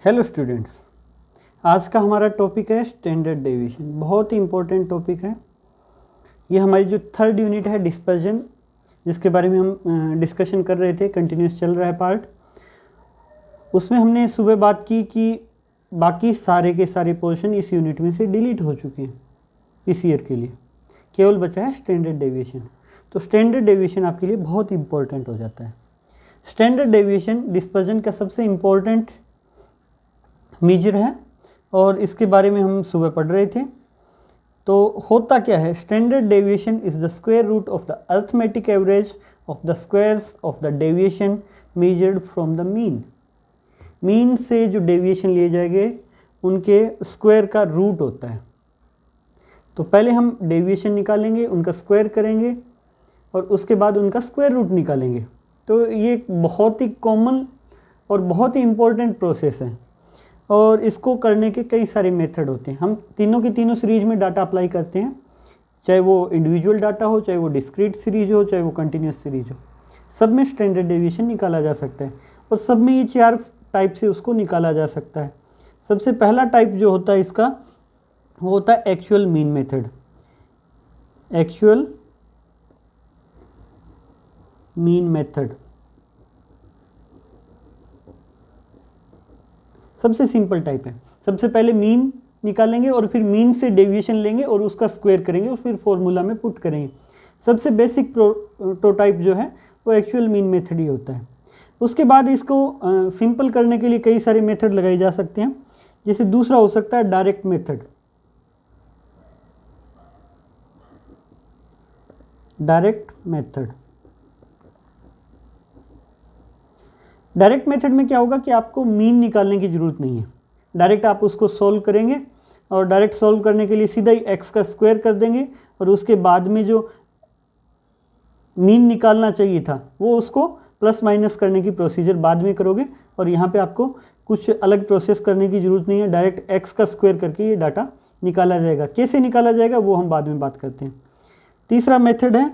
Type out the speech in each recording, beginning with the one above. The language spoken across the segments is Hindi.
हेलो स्टूडेंट्स, आज का हमारा टॉपिक है स्टैंडर्ड डेविएशन। बहुत ही इम्पोर्टेंट टॉपिक है। ये हमारी जो थर्ड यूनिट है डिस्पर्जन, जिसके बारे में हम डिस्कशन कर रहे थे, कंटिन्यूस चल रहा है पार्ट। उसमें हमने सुबह बात की कि बाकी सारे के सारे पोर्शन इस यूनिट में से डिलीट हो चुके हैं इस ईयर के लिए, केवल बचा है स्टैंडर्ड डेविएशन। तो स्टैंडर्ड डेविएशन आपके लिए बहुत इंपॉर्टेंट हो जाता है। स्टैंडर्ड डेविएशन डिस्पर्जन का सबसे इम्पोर्टेंट मेजर है और इसके बारे में हम सुबह पढ़ रहे थे। तो होता क्या है, standard deviation is the square root of the arithmetic average of the squares of the deviation measured from the mean. Mean से जो डेविएशन लिए जाएंगे उनके स्क्वायर का रूट होता है। तो पहले हम डेविएशन निकालेंगे, उनका स्क्वायर करेंगे और उसके बाद उनका स्क्वायर रूट निकालेंगे। तो ये एक बहुत ही कॉमन और बहुत ही इम्पोर्टेंट प्रोसेस है और इसको करने के कई सारे मेथड होते हैं। हम तीनों की तीनों सीरीज में डाटा अप्लाई करते हैं, चाहे वो इंडिविजुअल डाटा हो, चाहे वो डिस्क्रीट सीरीज हो, चाहे वो कंटिन्यूस सीरीज हो। सब में स्टैंडर्ड डेविएशन निकाला जा सकता है और सब में ये 4 टाइप से उसको निकाला जा सकता है। सबसे पहला टाइप जो होता है इसका, वो होता है actual mean method. Actual mean method सबसे सिंपल टाइप है। सबसे पहले मीन निकालेंगे और फिर मीन से डेविएशन लेंगे और उसका स्क्वायर करेंगे और फिर फॉर्मूला में पुट करेंगे। सबसे बेसिक प्रोटोटाइप जो है वो एक्चुअल मीन मेथड ही होता है। उसके बाद इसको सिंपल करने के लिए कई सारे मेथड लगाए जा सकते हैं। जैसे दूसरा हो सकता है direct method. Direct method direct method में क्या होगा कि आपको मीन निकालने की ज़रूरत नहीं है। डायरेक्ट आप उसको सोल्व करेंगे और डायरेक्ट सोल्व करने के लिए सीधा ही एक्स का स्क्वायर कर देंगे और उसके बाद में जो मीन निकालना चाहिए था वो उसको प्लस माइनस करने की प्रोसीजर बाद में करोगे और यहाँ पे आपको कुछ अलग प्रोसेस करने की ज़रूरत नहीं है। डायरेक्ट एक्स का स्क्वायर करके ये डाटा निकाला जाएगा। कैसे निकाला जाएगा वो हम बाद में बात करते हैं। तीसरा मेथड है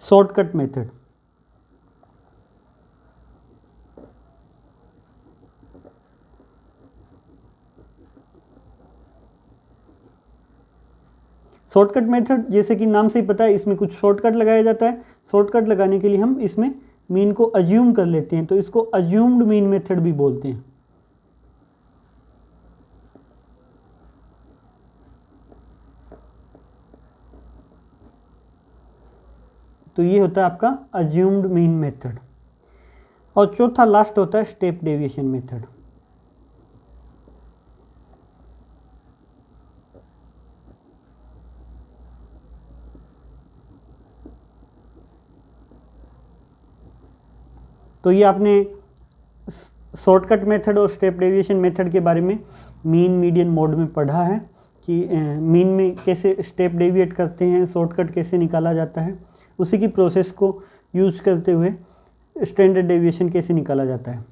शॉर्टकट मेथड। शॉर्टकट मेथड जैसे कि नाम से ही पता है, इसमें कुछ शॉर्टकट लगाया जाता है। शॉर्टकट लगाने के लिए हम इसमें मीन को अज्यूम कर लेते हैं, तो इसको अज्यूम्ड मीन मेथड भी बोलते हैं। तो ये होता है आपका अज्यूम्ड मीन मेथड। और चौथा लास्ट होता है स्टेप डेविएशन मेथड। तो ये आपने शॉर्टकट मेथड और स्टेप डेविएशन मेथड के बारे में मीन मीडियन मोड में पढ़ा है कि मीन में कैसे स्टेप डेविएट करते हैं, शॉर्टकट कैसे निकाला जाता है, उसी की प्रोसेस को यूज करते हुए स्टैंडर्ड डेविएशन कैसे निकाला जाता है।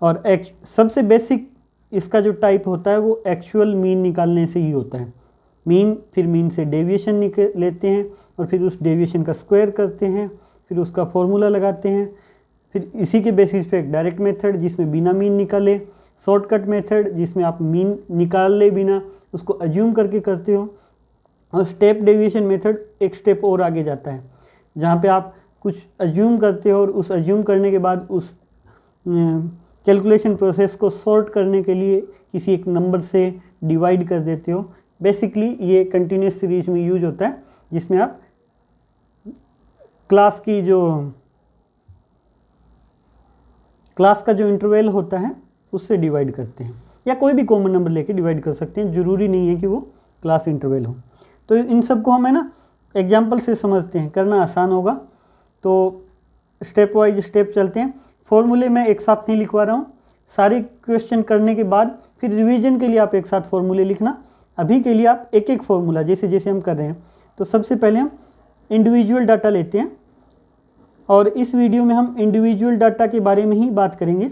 और सबसे बेसिक इसका जो टाइप होता है वो एक्चुअल मीन निकालने से ही होता है। मीन, फिर मीन से डेविएशन लेते हैं और फिर उस डेविएशन का स्क्वायर करते हैं, फिर उसका फॉर्मूला लगाते हैं। फिर इसी के बेसिस पे एक डायरेक्ट मेथड जिसमें बिना मीन निकाले, शॉर्टकट मेथड जिसमें आप मीन निकाले बिना उसको अज्यूम करके करते हो, और स्टेप डेविएशन मेथड एक स्टेप और आगे जाता है जहाँ पे आप कुछ अज्यूम करते हो और उस अज्यूम करने के बाद उस कैलकुलेशन प्रोसेस को सॉर्ट करने के लिए किसी एक नंबर से डिवाइड कर देते हो। बेसिकली ये कंटिन्यूस सीरीज में यूज होता है, जिसमें आप क्लास का जो इंटरवल होता है उससे डिवाइड करते हैं, या कोई भी कॉमन नंबर लेके डिवाइड कर सकते हैं। ज़रूरी नहीं है कि वो क्लास इंटरवल हो। तो इन सब को हम है ना एग्जाम्पल से समझते हैं, करना आसान होगा। तो स्टेप वाइज स्टेप चलते हैं। फॉर्मूले मैं एक साथ नहीं लिखवा रहा हूँ, सारे क्वेश्चन करने के बाद फिर रिवीजन के लिए आप एक साथ फॉर्मूले लिखना। अभी के लिए आप एक एक फॉर्मूला जैसे जैसे हम कर रहे हैं। तो सबसे पहले हम इंडिविजुअल डाटा लेते हैं और इस वीडियो में हम इंडिविजुअल डाटा के बारे में ही बात करेंगे।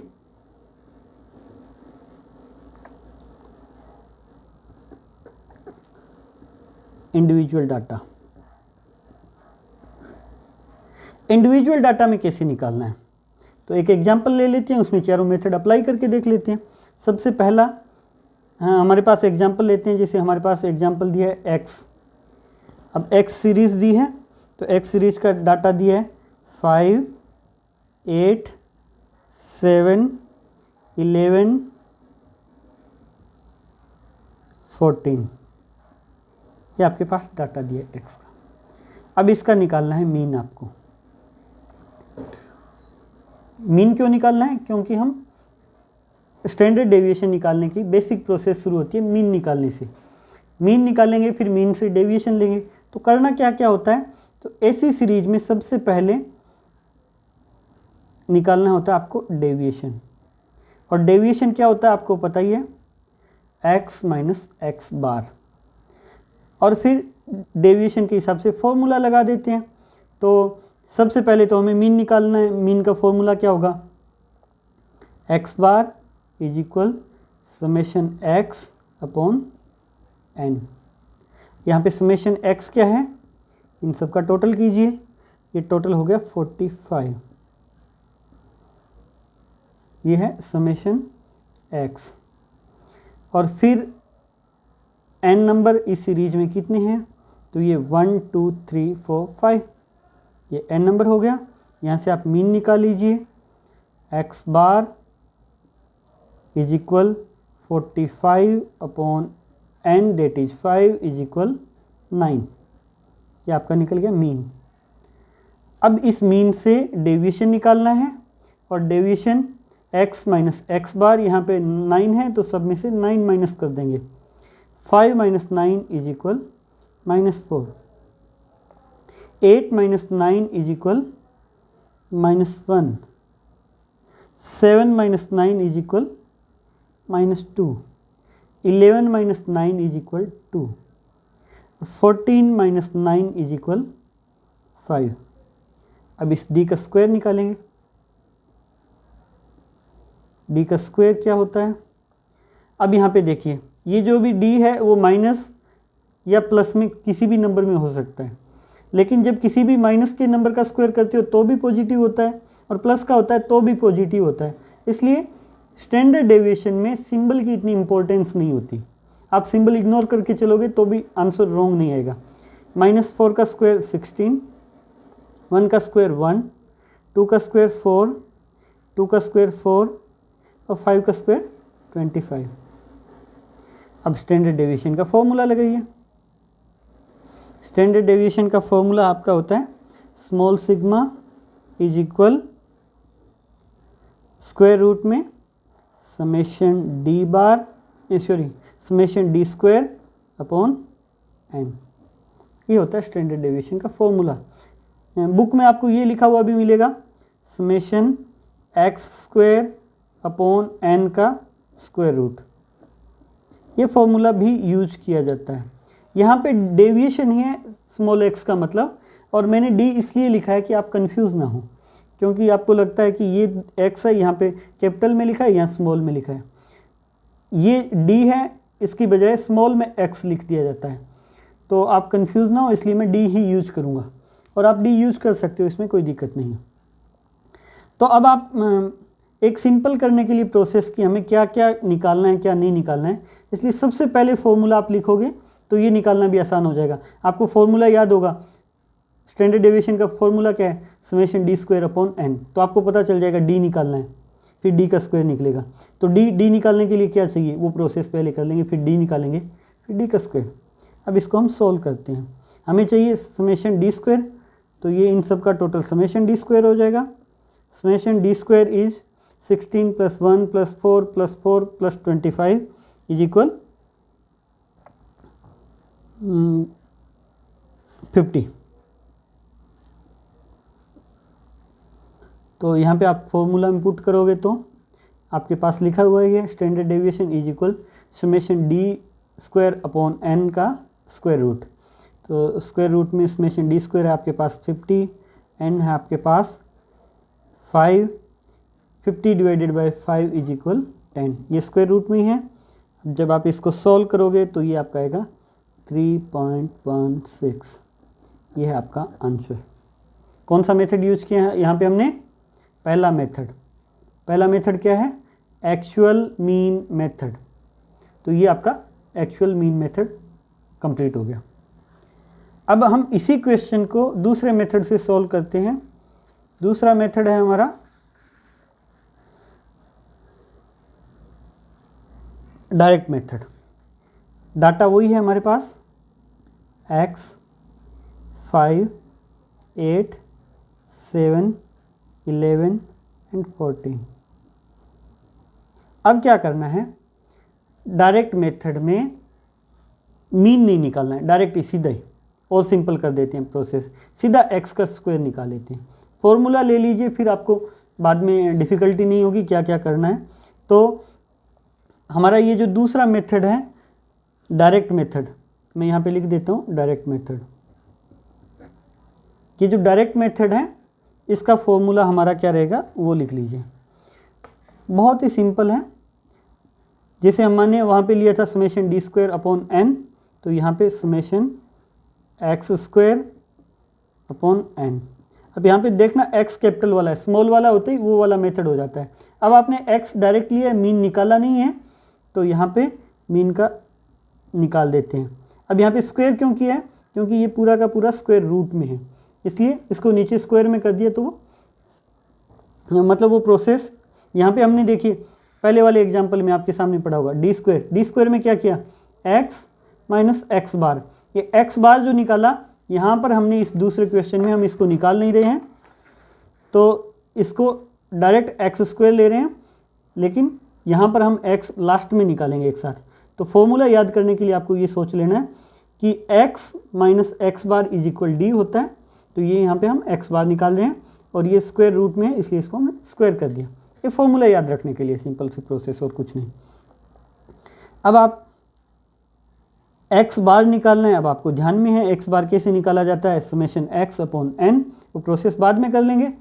इंडिविजुअल डाटा में कैसे निकालना है। तो एक एग्जांपल ले लेते हैं, उसमें चारों मेथड अप्लाई करके देख लेते हैं। सबसे पहला हमारे पास एग्जांपल लेते हैं, जैसे हमारे पास एग्जांपल दिया है एक्स। अब एक्स सीरीज़ दी है, तो एक्स सीरीज का डाटा दिया है 5, 8, 7, 11, 14, ये आपके पास डाटा दिया है एक्स का। अब इसका निकालना है मीन आपको। मीन क्यों निकालना है? क्योंकि हम स्टैंडर्ड डेविएशन निकालने की बेसिक प्रोसेस शुरू होती है मीन निकालने से। मीन निकालेंगे, फिर मीन से डेविएशन लेंगे। तो करना क्या क्या होता है, तो ऐसी सीरीज में सबसे पहले निकालना होता है आपको डेविएशन। और डेविएशन क्या होता है आपको पता ही है, x माइनस एक्स बार। और फिर डेविएशन के हिसाब से फॉर्मूला लगा देते हैं। तो सबसे पहले तो हमें मीन निकालना है। मीन का फॉर्मूला क्या होगा, X bar is equal summation X upon N. यहाँ पे समेशन एक्स क्या है, इन सब का टोटल कीजिए, ये टोटल हो गया 45। ये है समेशन एक्स। और फिर एन नंबर इस सीरीज में कितने हैं, तो ये 1 2 3 4 5, ये एन नंबर हो गया। यहाँ से आप मीन निकाल लीजिए, X bar is equal 45 upon N that is 5 is equal 9। ये आपका निकल गया मीन। अब इस मीन से डेविएशन निकालना है, और डेविएशन x माइनस एक्स बार, यहाँ पे 9 है तो सब में से 9 माइनस कर देंगे। 5 minus 9 is equal -4। 8 minus 9 is equal -1। 7 minus 9 is equal -2। 11 minus 9 is equal 2। 14 minus 9 is equal 5। अब इस d का स्क्वायर निकालेंगे। d का स्क्वायर क्या होता है, अब यहाँ पे देखिए, ये जो भी d है वो माइनस या प्लस में किसी भी नंबर में हो सकता है। लेकिन जब किसी भी माइनस के नंबर का स्क्वायर करते हो तो भी पॉजिटिव होता है, और प्लस का होता है तो भी पॉजिटिव होता है। इसलिए स्टैंडर्ड डेविएशन में सिंबल की इतनी इंपॉर्टेंस नहीं होती। आप सिंबल इग्नोर करके चलोगे तो भी आंसर रॉन्ग नहीं आएगा। -4 का स्क्वायर 16, 1 का स्क्वायर 1, 2 का स्क्वायर 4, 2 का स्क्वायर 4 और 5 का स्क्वायर 25। अब स्टैंडर्ड डेविएशन का फॉर्मूला लगाइए। स्टैंडर्ड डेविएशन का फॉर्मूला आपका होता है small sigma is equal square root में summation D bar, summation D square upon N. ये होता है स्टैंडर्ड डेविएशन का फॉर्मूला। बुक में आपको ये लिखा हुआ भी मिलेगा, summation X square upon N का स्क्वायर रूट। ये फॉर्मूला भी यूज किया जाता है। यहाँ पे डेविएशन ही है स्मॉल एक्स का मतलब, और मैंने डी इसलिए लिखा है कि आप कंफ्यूज ना हो, क्योंकि आपको लगता है कि ये एक्स है, यहाँ पे कैपिटल में लिखा है, यहाँ स्मॉल में लिखा है। ये डी है, इसकी बजाय स्मॉल में एक्स लिख दिया जाता है, तो आप कंफ्यूज ना हो, इसलिए मैं डी ही यूज करूँगा। और आप डी यूज कर सकते हो, इसमें कोई दिक्कत नहीं है। तो अब आप एक सिंपल करने के लिए प्रोसेस की हमें क्या क्या निकालना है क्या नहीं निकालना है, इसलिए सबसे पहले फॉर्मूला आप लिखोगे तो ये निकालना भी आसान हो जाएगा। आपको फॉर्मूला याद होगा, स्टैंडर्ड डेविएशन का फॉर्मूला क्या है, summation D square upon N. तो आपको पता चल जाएगा डी निकालना है, फिर डी का स्क्वायर निकलेगा। तो डी निकालने के लिए क्या चाहिए, वो प्रोसेस पहले कर लेंगे, फिर डी निकालेंगे, फिर डी का स्क्वायर। अब इसको हम सोल्व करते हैं। हमें चाहिए समेशन डी स्क्वायर, तो ये इन सब का टोटल समेशन डी स्क्वायर हो जाएगा। Summation D square is 16 + 1 + 4 + 4 + 25 is equal 50। तो यहाँ पे आप फॉर्मूला में पुट करोगे तो आपके पास लिखा हुआ है ये standard deviation is equal summation D square upon N का स्क्वायर रूट। तो स्क्वायर रूट में समेशन डी स्क्वायर है आपके पास 50, एन है आपके पास 5, 50 डिवाइडेड बाय 5 इज इक्वल 10। ये स्क्वायर रूट में ही है। जब आप इसको सॉल्व करोगे तो ये आपका आएगा 3.16। ये है आपका आंसर। कौन सा मेथड यूज किया है यहाँ पे हमने, पहला मेथड क्या है? Actual mean method. तो ये आपका एक्चुअल मीन मेथड कंप्लीट हो गया। अब हम इसी क्वेश्चन को दूसरे मेथड से सॉल्व करते हैं। दूसरा मेथड है हमारा डायरेक्ट मेथड। डाटा वही है हमारे पास, x 5 8 7 11 एंड 14। अब क्या करना है, डायरेक्ट मेथड में मीन नहीं निकालना है, डायरेक्ट सीधा ही और सिंपल कर देते हैं प्रोसेस, सीधा x का स्क्वायर निकाल लेते हैं। फॉर्मूला ले लीजिए, फिर आपको बाद में डिफ़िकल्टी नहीं होगी क्या क्या करना है। तो हमारा ये जो दूसरा मेथड है डायरेक्ट मेथड, मैं यहाँ पे लिख देता हूँ डायरेक्ट मेथड। ये जो डायरेक्ट मेथड है इसका फॉर्मूला हमारा क्या रहेगा वो लिख लीजिए। बहुत ही सिंपल है। जैसे हमने वहाँ पे लिया था summation D square upon N, तो यहाँ पे summation X square upon N. अब यहाँ पे देखना एक्स कैपिटल वाला है, स्मॉल वाला होते ही वो वाला मेथड हो जाता है। अब आपने एक्स डायरेक्ट लिया है, मीन निकाला नहीं है, तो यहाँ पे मीन का निकाल देते हैं। अब यहाँ पे स्क्वायर क्यों किया है? क्योंकि ये पूरा का पूरा स्क्वायर रूट में है, इसलिए इसको नीचे स्क्वायर में कर दिया। तो वो मतलब वो प्रोसेस यहाँ पे हमने देखिए पहले वाले एग्जाम्पल में आपके सामने पड़ा होगा डी स्क्वायर में क्या किया, एक्स माइनस एक्स बार। ये एक्स बार जो निकाला, यहाँ पर हमने इस दूसरे क्वेश्चन में हम इसको निकाल नहीं रहे हैं, तो इसको डायरेक्ट एक्स स्क्वायर ले रहे हैं, लेकिन यहाँ पर हम x लास्ट में निकालेंगे एक साथ। तो फॉर्मूला याद करने के लिए आपको ये सोच लेना है कि x minus x bar is equal D होता है। तो ये यहाँ पे हम x बार निकाल रहे हैं और ये स्क्वायर रूट में है, इसलिए इसको हमने स्क्वायर कर दिया। ये फॉर्मूला याद रखने के लिए सिंपल सी प्रोसेस और कुछ नहीं। अब आप x बार निकालना है, अब आपको ध्यान में है x बार कैसे निकाला जाता है, समेशन x अपॉन n, वो प्रोसेस बाद में कर लेंगे।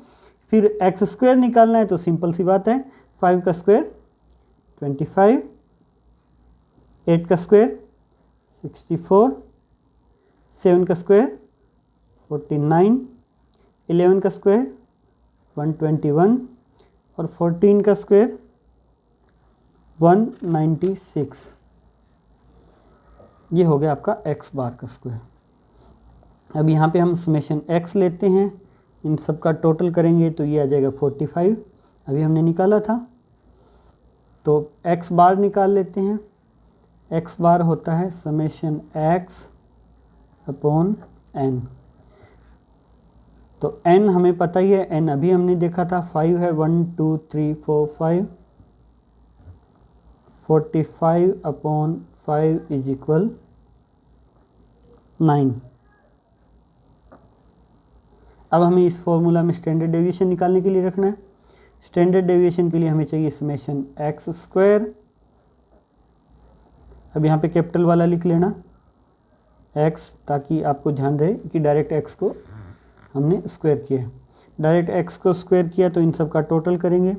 फिर x स्क्वायर निकालना है, तो सिंपल सी बात है, 5 का स्क्वायर 25, 8 का स्क्वायर 64, 7 का स्क्वायर 49, 11 का स्क्वायर 121 और 14 का स्क्वायर 196। ये हो गया आपका x बार का स्क्वायर। अब यहाँ पे हम समेशन x लेते हैं, इन सब का टोटल करेंगे तो ये आ जाएगा 45, अभी हमने निकाला था। तो x बार निकाल लेते हैं। x बार होता है समेशन x अपॉन n। तो n हमें पता ही है, n अभी हमने देखा था 5 है, 1 2 3 4 5, 45 अपॉन 5 इज इक्वल 9। अब हमें इस फॉर्मूला में स्टैंडर्ड डेविएशन निकालने के लिए रखना है। स्टैंडर्ड डेविएशन के लिए हमें चाहिए समेशन एक्स स्क्वायर। अब यहाँ पे कैपिटल वाला लिख लेना x, ताकि आपको ध्यान रहे कि डायरेक्ट x को हमने स्क्वायर किया है। डायरेक्ट x को स्क्वायर किया तो इन सब का टोटल करेंगे,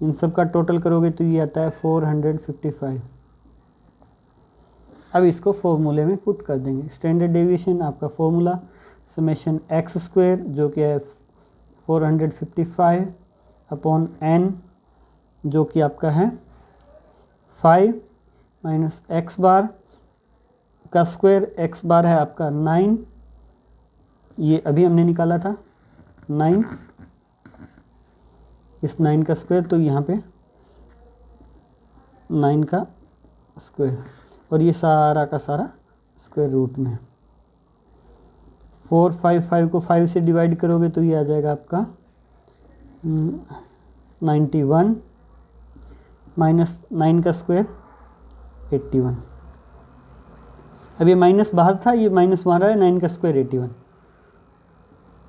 इन सब का टोटल करोगे तो ये आता है 455। अब इसको फॉर्मूले में पुट कर देंगे। स्टैंडर्ड डेविएशन आपका फॉर्मूला समेशन एक्स स्क्वायर जो कि है 455 अपॉन n जो कि आपका है 5 माइनस एक्स बार का स्क्वायर, एक्स बार है आपका 9, ये अभी हमने निकाला था 9, इस 9 का स्क्वायर, तो यहाँ पे 9 का स्क्वायर और ये सारा का सारा स्क्वायर रूट में। 455 को 5 से डिवाइड करोगे तो ये आ जाएगा आपका 91 माइनस 9 का स्क्वायर 81। अब ये माइनस बाहर था, ये माइनस वहाँ रहा है, 9 का square 81।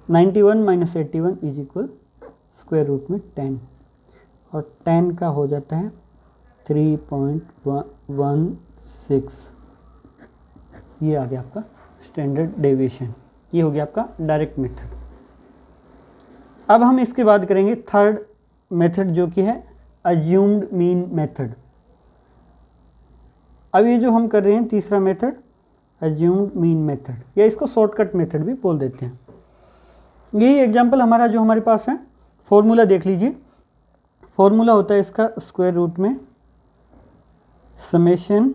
91 minus 81 is equal square root में 10 और 10 का हो जाता है 3.16। ये आ गया आपका स्टैंडर्ड डेविएशन। ये हो गया आपका डायरेक्ट मेथड। अब हम इसके बाद करेंगे थर्ड मेथड जो कि है अज्यूम्ड मीन मेथड। अब ये जो हम कर रहे हैं तीसरा मेथड अज्यूम्ड मीन मेथड, या इसको शॉर्टकट मेथड भी बोल देते हैं। यही एग्जांपल हमारा जो हमारे पास है फॉर्मूला देख लीजिए, फॉर्मूला होता है इसका स्क्वायर रूट में समेशन,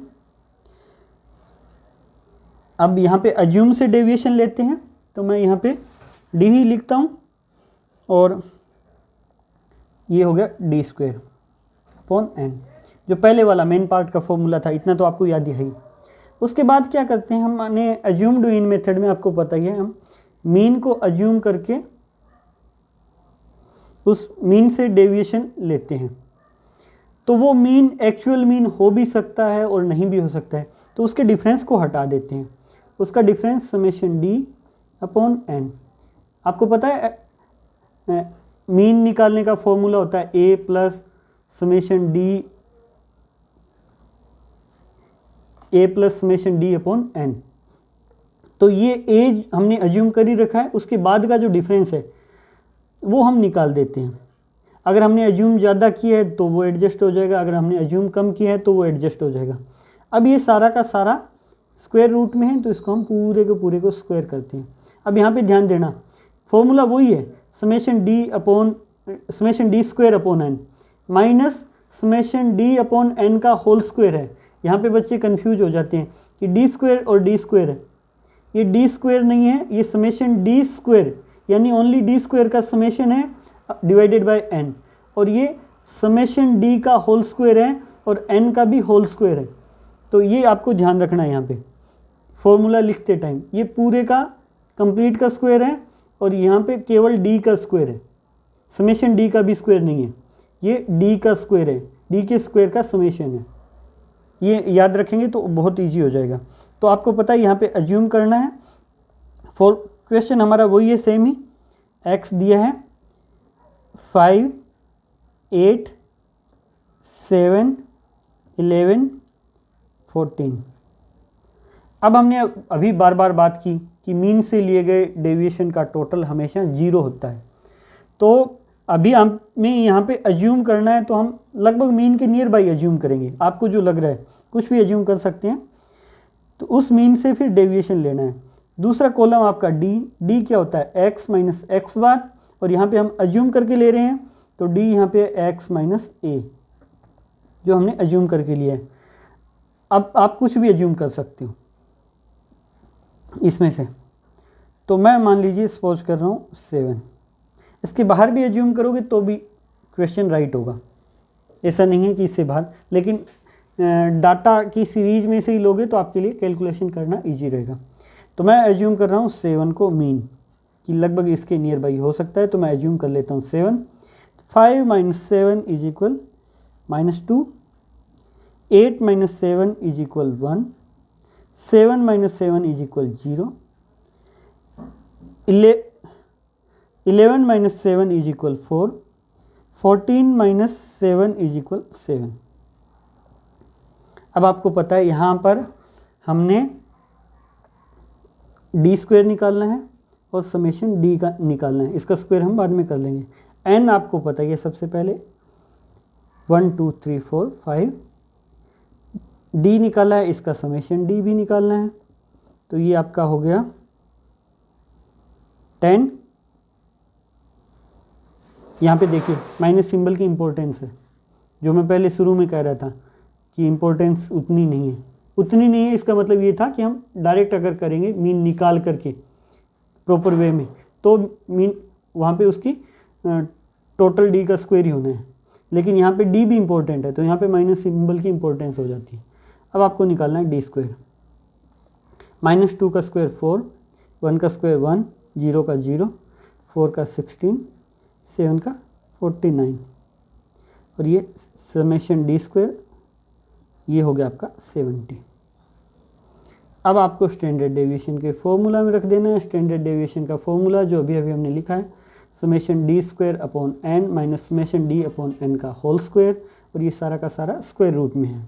अब यहाँ पे अज्यूम से डेविएशन लेते हैं तो मैं यहाँ पे डी ही लिखता हूँ और ये हो गया डी स्क्वायर अपॉन एन, जो पहले वाला मेन पार्ट का फॉर्मूला था, इतना तो आपको याद ही है। उसके बाद क्या करते हैं, हमने अज्यूम्ड मीन मेथड में आपको पता ही है, हम मीन को अज्यूम करके उस मीन से डेविएशन लेते हैं। तो वो मीन एक्चुअल मीन हो भी सकता है और नहीं भी हो सकता है, तो उसके डिफरेंस को हटा देते हैं, उसका difference summation D upon N. आपको पता है मीन निकालने का फॉर्मूला होता है A plus summation D upon N. तो ये ए हमने अज्यूम कर ही रखा है, उसके बाद का जो डिफरेंस है वो हम निकाल देते हैं। अगर हमने अज्यूम ज़्यादा किया है तो वो एडजस्ट हो जाएगा, अगर हमने अज्यूम कम किया है तो वो एडजस्ट हो जाएगा। अब ये सारा का सारा स्क्वायर रूट में है तो इसको हम पूरे के पूरे को स्क्वायर करते हैं। अब यहाँ पे ध्यान देना, फॉर्मूला वही है summation D square upon N minus summation D upon N का होल स्क्वायर है। यहाँ पे बच्चे कंफ्यूज हो जाते हैं कि डी स्क्वायर और डी स्क्वायर है, ये डी स्क्वायर नहीं है, ये समेशन डी स्क्वायर यानी ओनली डी स्क्वायर का समेशन है डिवाइडेड बाय एन, और ये समेशन डी का होल स्क्वायर है और एन का भी होल स्क्वायर है। तो ये आपको ध्यान रखना है यहाँ पे फॉर्मूला लिखते टाइम, ये पूरे का कंप्लीट का स्क्वायर है और यहाँ पे केवल डी का स्क्वायर है, समेशन डी का भी स्क्वायर नहीं है, ये डी का स्क्वायर है, डी के स्क्वायर का समेशन है। ये याद रखेंगे तो बहुत ईजी हो जाएगा। तो आपको पता है यहाँ पे अज्यूम करना है, फॉर क्वेश्चन हमारा वही है सेम ही, एक्स दिया है 5, 8, 7, 11, 14। अब हमने अभी बार बार बात की कि मीन से लिए गए डेविएशन का टोटल हमेशा 0 होता है। तो अभी हमें यहाँ पे अज्यूम करना है तो हम लगभग मीन के नियर बाई अज्यूम करेंगे, आपको जो लग रहा है कुछ भी अज्यूम कर सकते हैं। तो उस मीन से फिर डेविएशन लेना है। दूसरा कॉलम आपका डी क्या होता है एक्स माइनस एक्स बार, और यहाँ पे हम अज्यूम करके ले रहे हैं तो डी यहाँ पे एक्स माइनस ए जो हमने अज्यूम करके लिया है। अब आप कुछ भी अज्यूम कर सकते हो इसमें से, तो मैं मान लीजिए सपोज कर रहा हूँ 7, इसके बाहर भी अज्यूम करोगे तो भी क्वेश्चन राइट होगा, ऐसा नहीं है कि इससे बाहर, लेकिन डाटा की सीरीज में से ही लोगे तो आपके लिए कैलकुलेशन करना इजी रहेगा। तो मैं अज्यूम कर रहा हूँ 7 को मीन कि लगभग इसके नियर बाई हो सकता है, तो मैं अज्यूम कर लेता हूँ 7, 5 minus 7 is equal -2, 8 minus 7 is equal 1, 7 minus 7 is equal 0, 11 minus 7 is equal 4, 14 minus 7 is equal 7। अब आपको पता है यहाँ पर हमने डी स्क्वायर निकालना है और समेशन डी का निकालना है, इसका स्क्वायर हम बाद में कर लेंगे। एन आपको पता है सबसे पहले 1 2 3 4 5, डी निकाला है, इसका समेशन डी भी निकालना है, तो ये आपका हो गया 10। यहाँ पे देखिए माइनस सिंबल की इम्पोर्टेंस है, जो मैं पहले शुरू में कह रहा था कि इम्पोर्टेंस उतनी नहीं है, इसका मतलब ये था कि हम डायरेक्ट अगर करेंगे मीन निकाल करके प्रॉपर वे में तो मीन वहाँ पे उसकी टोटल डी का स्क्वायर ही होना है, लेकिन यहाँ पे डी भी इम्पोर्टेंट है तो यहाँ पे माइनस सिंबल की इम्पोर्टेंस हो जाती है। अब आपको निकालना है डी स्क्वायर, -2 का स्क्वायर 4, 1 का स्क्वायर 1, 0 का 0, 4 का 16, 7 का 49, और ये समेशन डी स्क्वायर ये हो गया आपका 70। अब आपको स्टैंडर्ड डेविएशन के फॉर्मूला में रख देना है। स्टैंडर्ड डेविएशन का फॉर्मूला जो अभी हमने लिखा है summation D square upon N minus summation D upon N का होल स्क्वायर, और ये सारा का सारा स्क्वायर रूट में है।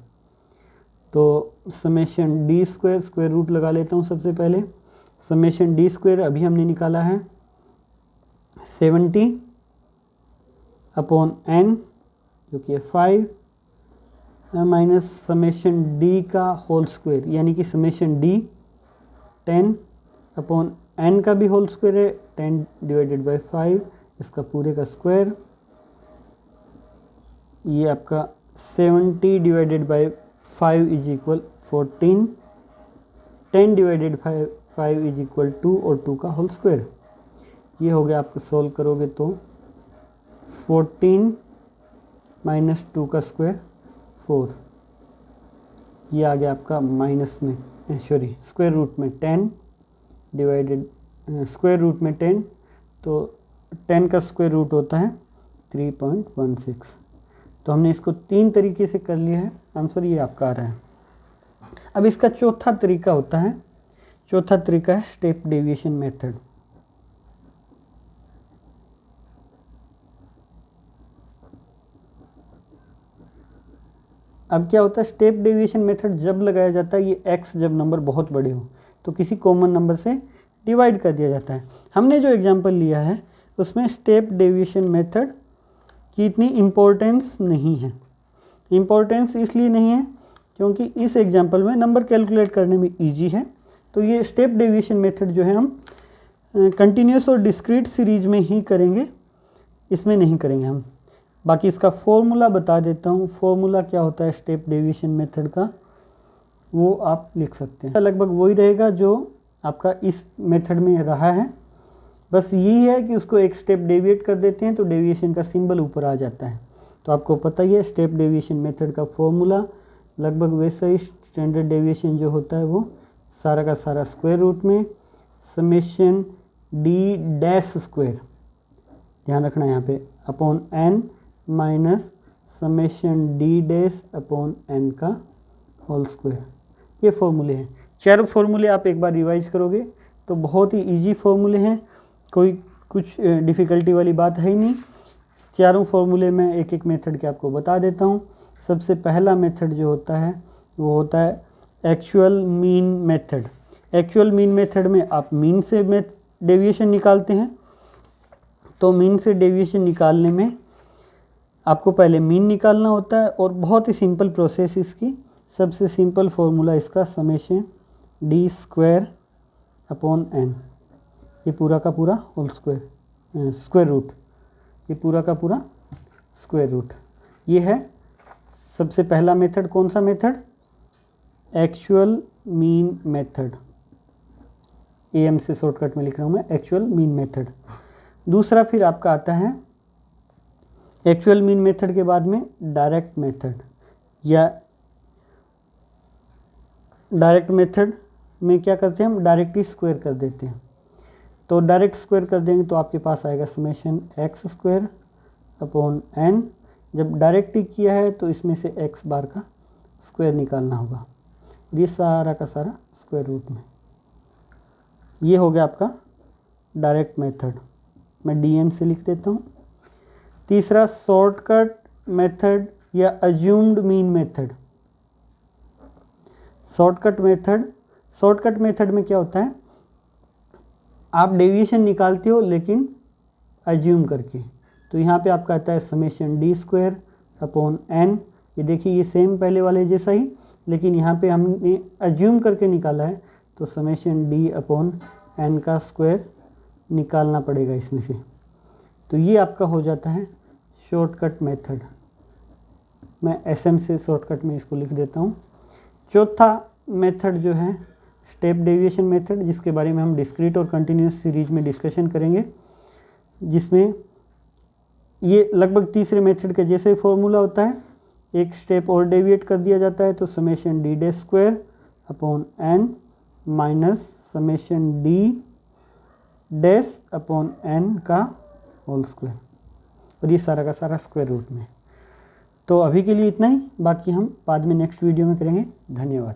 तो summation D square square root लगा लेता हूँ सबसे पहले। समेशन डी स्क्वायर अभी हमने निकाला है 70 अपॉन एन जो कि है 5 माइनस समेशन डी का होल स्क्वायर यानी कि समेशन डी 10 अपॉन एन का भी होल स्क्वायर है 10 डिवाइडेड बाय 5 इसका पूरे का स्क्वायर, ये आपका 70 divided by 5 is equal 14, 10 divided by 5 is equal 2 और 2 का होल स्क्वायर। ये हो गया, आपको सोल्व करोगे तो 14 माइनस 2 का स्क्वायर 4, ये आ गया आपका माइनस में सॉरी स्क्वायर रूट में 10 डिवाइडेड स्क्वायर रूट में 10, तो 10 का स्क्वायर रूट होता है 3.16। तो हमने इसको 3 तरीके से कर लिया है, आंसर ये आपका आ रहा है। अब इसका चौथा तरीका होता है, चौथा तरीका है स्टेप डेविएशन मेथड। अब क्या होता है, स्टेप डेविएशन मेथड जब लगाया जाता है, ये x जब नंबर बहुत बड़े हो तो किसी कॉमन नंबर से डिवाइड कर दिया जाता है। हमने जो एग्जांपल लिया है उसमें स्टेप डेविएशन मेथड की इतनी इम्पोर्टेंस नहीं है। इम्पोर्टेंस इसलिए नहीं है क्योंकि इस एग्जांपल में नंबर कैलकुलेट करने में इजी है। तो ये स्टेप डेविएशन मेथड जो है हम कंटिन्यूस और डिस्क्रीट सीरीज में ही करेंगे, इसमें नहीं करेंगे हम। बाकी इसका फॉर्मूला बता देता हूँ। फॉर्मूला क्या होता है स्टेप डेविएशन मेथड का, वो आप लिख सकते हैं। लगभग वही रहेगा जो आपका इस मेथड में रहा है, बस यही है कि उसको एक स्टेप डेविएट कर देते हैं तो डेविएशन का सिंबल ऊपर आ जाता है। तो आपको पता ही है स्टेप डेविएशन मेथड का फॉर्मूला लगभग वैसा ही। स्टैंडर्ड डेविएशन जो होता है वो सारा का सारा स्क्वायर रूट में समेशन डी डैश स्क्वायर, ध्यान रखना यहाँ पे, upon N minus summation D dash upon N का होल स्क्वायर। ये फॉर्मूले हैं। चारों फॉर्मूले आप एक बार रिवाइज करोगे तो बहुत ही इजी फॉर्मूले हैं, कोई कुछ डिफ़िकल्टी वाली बात है ही नहीं। चारों फॉर्मूले में एक एक मेथड के आपको बता देता हूँ। सबसे पहला मेथड जो होता है वो होता है actual mean method. Actual mean method में आप मीन से डेविएशन निकालते हैं। तो मीन से डेविएशन निकालने में आपको पहले मीन निकालना होता है और बहुत ही सिंपल प्रोसेस इसकी। सबसे सिंपल फॉर्मूला इसका summation D square upon N, ये पूरा का पूरा होल स्क्वायर स्क्वायर रूट, ये पूरा का पूरा स्क्वायर रूट। ये है सबसे पहला मेथड। कौन सा method? Actual mean method. M से शॉर्टकट में लिख रहा हूँ मैं, एक्चुअल मीन मेथड। दूसरा फिर आपका आता है एक्चुअल मीन मेथड के बाद में डायरेक्ट मेथड, या डायरेक्ट मेथड में क्या करते हैं हम डायरेक्टली स्क्वायर कर देते हैं। तो डायरेक्ट स्क्वायर कर देंगे तो आपके पास आएगा summation X square upon N. जब डायरेक्ट ही किया है तो इसमें से एक्स बार का स्क्वायर निकालना होगा, ये सारा का सारा स्क्वायर रूट में। ये हो गया आपका डायरेक्ट मेथड, मैं डीएम से लिख देता हूँ। तीसरा शॉर्टकट मेथड या assumed mean method. Shortcut method में क्या होता है, आप डेविएशन निकालते हो लेकिन अज्यूम करके। तो यहाँ पे आपका आता है summation D square upon N. ये देखिए ये सेम पहले वाले जैसा ही, लेकिन यहाँ पे हमने अज्यूम करके निकाला है तो समेशन डी अपॉन एन का स्क्वायर निकालना पड़ेगा इसमें से। तो ये आपका हो जाता है शॉर्टकट मेथड। मैं एसएम से शॉर्टकट में इसको लिख देता हूँ। चौथा मेथड जो है स्टेप डेविएशन मेथड, जिसके बारे में हम डिस्क्रीट और कंटिन्यूस सीरीज में डिस्कशन करेंगे, जिसमें ये लगभग तीसरे मेथड के जैसे फॉर्मूला होता है। एक स्टेप और डेविएट कर दिया जाता है तो summation D D square upon N minus summation D dash upon N का होल स्क्वायर, और ये सारा का सारा स्क्वायर रूट में। तो अभी के लिए इतना ही, बाकी हम बाद में नेक्स्ट वीडियो में करेंगे। धन्यवाद।